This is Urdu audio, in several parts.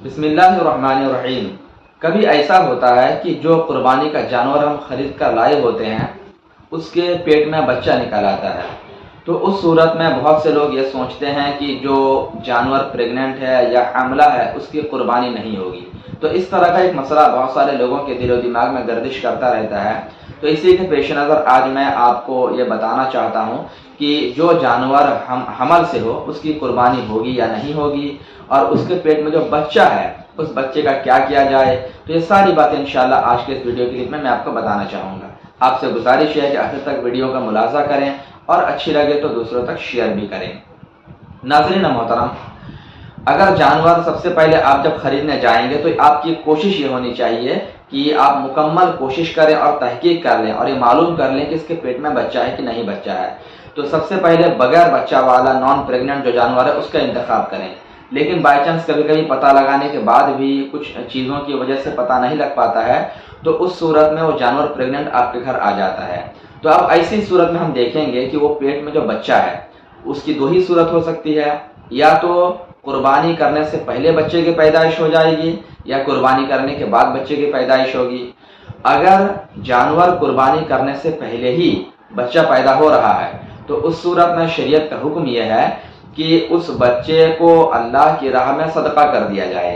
بسم اللہ الرحمن الرحیم۔ کبھی ایسا ہوتا ہے کہ جو قربانی کا جانور ہم خرید کر لائے ہوتے ہیں اس کے پیٹ میں بچہ نکل آتا ہے، تو اس صورت میں بہت سے لوگ یہ سوچتے ہیں کہ جو جانور پریگننٹ ہے یا حاملہ ہے اس کی قربانی نہیں ہوگی۔ تو اس طرح کا ایک مسئلہ بہت سارے لوگوں کے دل و دماغ میں گردش کرتا رہتا ہے۔ تو اسی کے پیش نظر آج میں آپ کو یہ بتانا چاہتا ہوں کہ جو جانور حمل سے ہو اس کی قربانی ہوگی یا نہیں ہوگی، اور اس کے پیٹ میں جو بچہ ہے اس بچے کا کیا کیا جائے۔ تو یہ ساری باتیں انشاءاللہ آج کے اس ویڈیو کلپ میں آپ کو بتانا چاہوں گا۔ آپ سے گزارش ہے کہ آخر تک ویڈیو کا ملاحظہ کریں اور اچھی لگے تو دوسروں تک شیئر بھی کریں۔ ناظرین محترم، اگر جانور سب سے پہلے آپ جب خریدنے جائیں گے تو آپ کی کوشش یہ ہونی چاہیے کہ آپ مکمل کوشش کریں اور تحقیق کر لیں اور یہ معلوم کر لیں کہ اس کے پیٹ میں بچہ ہے کہ نہیں بچہ ہے۔ تو سب سے پہلے بغیر بچہ والا نان پریگننٹ جو جانور ہے اس کا انتخاب کریں۔ لیکن بائی چانس کبھی کبھی پتہ لگانے کے بعد بھی کچھ چیزوں کی وجہ سے پتہ نہیں لگ پاتا ہے، تو اس صورت میں وہ جانور پریگننٹ آپ کے گھر آ جاتا ہے۔ تو اب ایسی صورت میں ہم دیکھیں گے کہ وہ پیٹ میں جو بچہ ہے اس کی دو ہی صورت ہو سکتی ہے، یا تو قربانی کرنے سے پہلے بچے کی پیدائش ہو جائے گی یا قربانی کرنے کے بعد بچے کی پیدائش ہوگی۔ اگر جانور قربانی کرنے سے پہلے ہی بچہ پیدا ہو رہا ہے تو اس صورت میں شریعت کا حکم یہ ہے کہ اس بچے کو اللہ کی راہ میں صدقہ کر دیا جائے،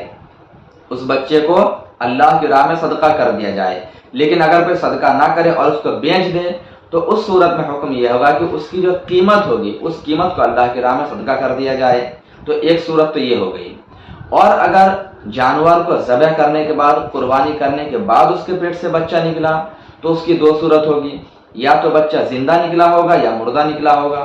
اس بچے کو اللہ کی راہ میں صدقہ کر دیا جائے۔ لیکن اگر کوئی صدقہ نہ کرے اور اس کو بیچ دے تو اس صورت میں حکم یہ ہوگا کہ اس کی جو قیمت ہوگی اس قیمت کو اللہ کی راہ میں صدقہ کر دیا جائے۔ تو ایک صورت تو یہ ہو گئی۔ اور اگر جانور کو ذبح کرنے کے بعد قربانی کرنے کے بعد اس کے پیٹ سے بچہ نکلا تو اس کی دو صورت ہوگی، یا تو بچہ زندہ نکلا ہوگا یا مردہ نکلا ہوگا۔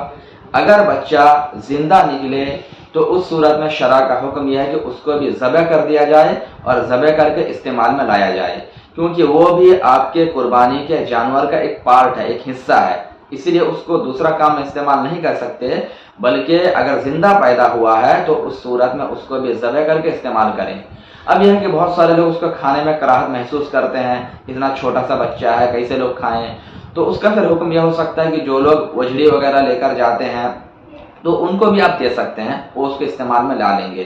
اگر بچہ زندہ نکلے تو اس صورت میں شرع کا حکم یہ ہے کہ اس کو بھی ذبح کر دیا جائے اور ذبح کر کے استعمال میں لایا جائے، کیونکہ وہ بھی آپ کے قربانی کے جانور کا ایک پارٹ ہے، ایک حصہ ہے، اسی لیے اس کو دوسرا کام میں استعمال نہیں کر سکتے، بلکہ اگر زندہ پیدا ہوا ہے تو اس صورت میں اس کو بھی ذبح کر کے استعمال کریں۔ اب یہ ہے کہ بہت سارے لوگ اس کو کھانے میں کراہت محسوس کرتے ہیں، اتنا چھوٹا سا بچہ ہے کیسے لوگ کھائیں۔ تو اس کا پھر حکم یہ ہو سکتا ہے کہ جو لوگ وجڑی وغیرہ لے کر جاتے ہیں تو ان کو بھی آپ دے سکتے ہیں، وہ اس کے استعمال میں لا لیں گے۔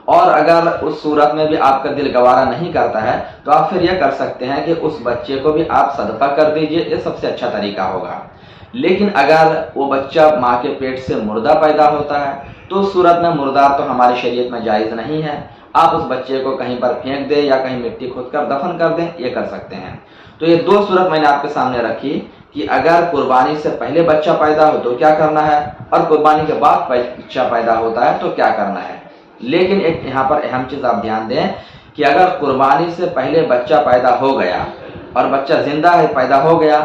اور اگر اس صورت میں بھی آپ کا دل گوارا نہیں کرتا ہے تو آپ پھر یہ کر سکتے ہیں کہ اس بچے کو بھی آپ صدقہ کر دیجئے، یہ سب سے اچھا طریقہ ہوگا۔ لیکن اگر وہ بچہ ماں کے پیٹ سے مردہ پیدا ہوتا ہے تو اس صورت میں مردار تو ہماری شریعت میں جائز نہیں ہے، آپ اس بچے کو کہیں پر پھینک دیں یا کہیں مٹی کھود کر دفن کر دیں، یہ کر سکتے ہیں۔ تو یہ دو صورت میں نے آپ کے سامنے رکھی کہ اگر قربانی سے پہلے بچہ پیدا ہو تو کیا کرنا ہے، اور قربانی کے بعد بچہ پیدا ہوتا ہے تو کیا کرنا ہے۔ لیکن ایک یہاں پر اہم چیز آپ دھیان دیں کہ اگر قربانی سے پہلے بچہ پیدا ہو گیا اور بچہ زندہ ہے، پیدا ہو گیا،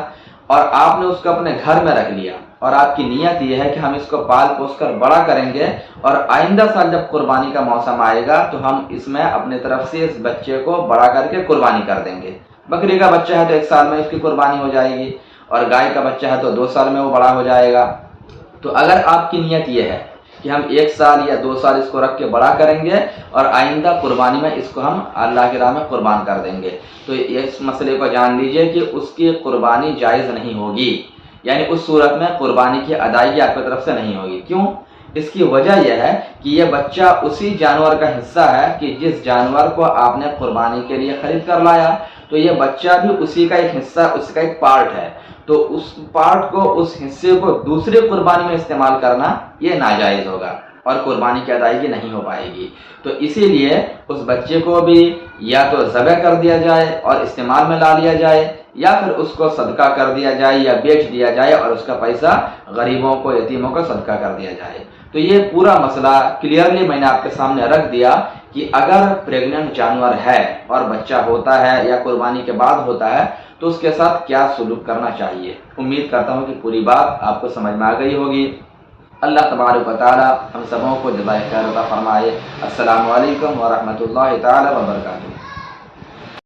اور آپ نے اس کو اپنے گھر میں رکھ لیا اور آپ کی نیت یہ ہے کہ ہم اس کو پال پوس کر بڑا کریں گے اور آئندہ سال جب قربانی کا موسم آئے گا تو ہم اس میں اپنے طرف سے اس بچے کو بڑا کر کے قربانی کر دیں گے۔ بکری کا بچہ ہے تو 1 سال میں اس کی قربانی ہو جائے گی، اور گائے کا بچہ ہے تو 2 سال میں وہ بڑا ہو جائے گا۔ تو اگر آپ کی نیت یہ ہے کہ ہم 1 سال یا 2 سال اس کو رکھ کے بڑا کریں گے اور آئندہ قربانی میں اس کو ہم اللہ کی راہ میں قربان کر دیں گے، تو اس مسئلے کو جان لیجئے کہ اس کی قربانی جائز نہیں ہوگی، یعنی اس صورت میں قربانی کی ادائیگی آپ کی طرف سے نہیں ہوگی۔ کیوں؟ اس کی وجہ یہ ہے کہ یہ بچہ اسی جانور کا حصہ ہے کہ جس جانور کو آپ نے قربانی کے لیے خرید کر لایا، تو یہ بچہ بھی اسی کا ایک حصہ، اس کا ایک پارٹ ہے۔ تو اس پارٹ کو، اس حصے کو دوسری قربانی میں استعمال کرنا یہ ناجائز ہوگا اور قربانی کی ادائیگی نہیں ہو پائے گی۔ تو اسی لیے اس بچے کو بھی یا تو ذبح کر دیا جائے اور استعمال میں لا لیا جائے، یا پھر اس کو صدقہ کر دیا جائے یا بیچ دیا جائے اور اس کا پیسہ غریبوں کو، یتیموں کو صدقہ کر دیا جائے۔ تو یہ پورا مسئلہ کلیئرلی میں نے آپ کے سامنے رکھ دیا کہ اگر پریگننٹ جانور ہے اور بچہ ہوتا ہے یا قربانی کے بعد ہوتا ہے تو اس کے ساتھ کیا سلوک کرنا چاہیے۔ امید کرتا ہوں کہ پوری بات آپ کو سمجھ میں آ گئی ہوگی۔ اللہ تبارک و تعالی ہم سبوں کو جزائے خیر عطا فرمائے۔ السلام علیکم ورحمۃ اللہ تعالی وبرکاتہ۔